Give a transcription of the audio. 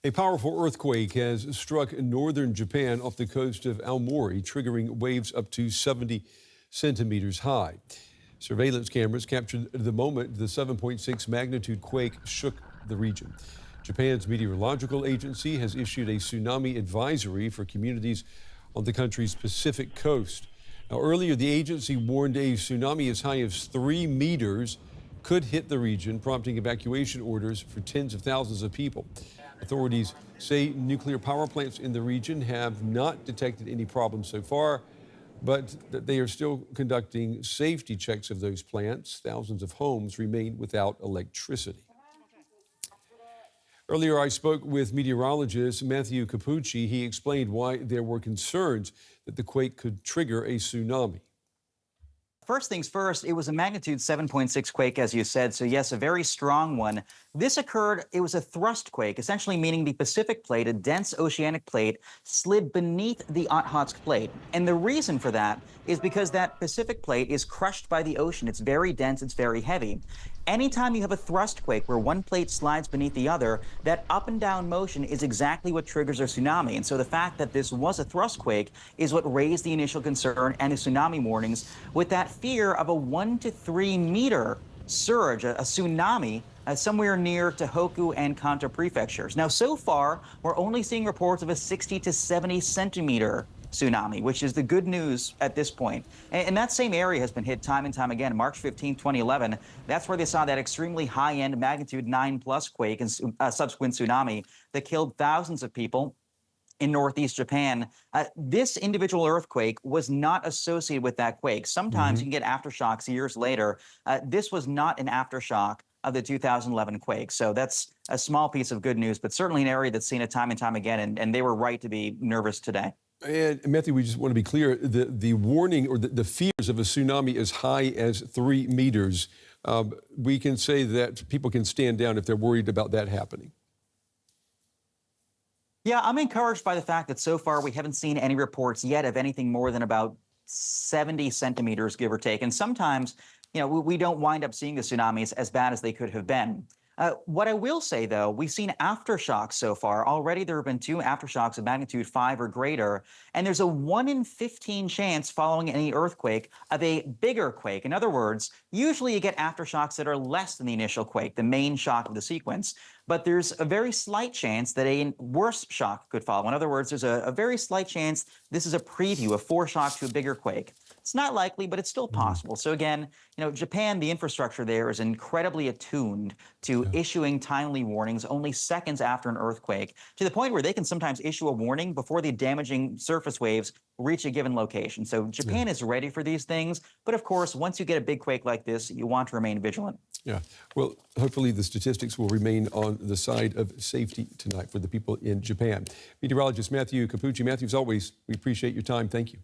A powerful earthquake has struck northern Japan off the coast of Aomori, triggering waves up to 70 centimeters high. Surveillance cameras captured the moment the 7.6 magnitude quake shook the region. Japan's Meteorological Agency has issued a tsunami advisory for communities on the country's Pacific coast. Now, earlier, the agency warned a tsunami as high as 3 meters could hit the region, prompting evacuation orders for tens of thousands of people. Authorities say nuclear power plants in the region have not detected any problems so far, but that they are still conducting safety checks of those plants. Thousands of homes remain without electricity. Earlier, I spoke with meteorologist Matthew Cappucci. He explained why there were concerns that the quake could trigger a tsunami. First things first, it was a magnitude 7.6 quake, as you said. So yes, a very strong one. This occurred, it was a thrust quake, essentially meaning the Pacific plate, a dense oceanic plate, slid beneath the Okhotsk plate. And the reason for that is because that Pacific plate is crushed by the ocean. It's very dense, it's very heavy. Anytime you have a thrust quake where one plate slides beneath the other, that up and down motion is exactly what triggers a tsunami. And so the fact that this was a thrust quake is what raised the initial concern and the tsunami warnings, with that fear of a 1 to 3 meter surge, a tsunami, somewhere near Tohoku and Kanto prefectures. Now, so far, we're only seeing reports of a 60 to 70 centimeter tsunami, which is the good news at this point. And that same area has been hit time and time again. March 15, 2011, that's where they saw that extremely high-end magnitude 9+ quake and subsequent tsunami that killed thousands of people in northeast Japan. This individual earthquake was not associated with that quake. Sometimes you can get aftershocks years later. This was not an aftershock of the 2011 quake. So that's a small piece of good news, but certainly an area that's seen it time and time again, and they were right to be nervous today. And Matthew, we just want to be clear, the warning or the fears of a tsunami as high as 3 meters, we can say that people can stand down if they're worried about that happening. Yeah, I'm encouraged by the fact that so far we haven't seen any reports yet of anything more than about 70 centimeters, give or take. And sometimes, you know, we don't wind up seeing the tsunamis as bad as they could have been. What I will say, though, we've seen aftershocks so far. Already there have been 2 aftershocks of magnitude 5 or greater, and there's a 1 in 15 chance following any earthquake of a bigger quake. In other words, usually you get aftershocks that are less than the initial quake, the main shock of the sequence, but there's a very slight chance that a worse shock could follow. In other words, there's a very slight chance this is a preview, a foreshock to a bigger quake. It's not likely, but it's still possible. So again, you know, Japan, the infrastructure there is incredibly attuned to issuing timely warnings only seconds after an earthquake, to the point where they can sometimes issue a warning before the damaging surface waves reach a given location. So Japan is ready for these things. But of course, once you get a big quake like this, you want to remain vigilant. Yeah, well, hopefully the statistics will remain on the side of safety tonight for the people in Japan. Meteorologist Matthew Cappucci. Matthew, as always, we appreciate your time. Thank you.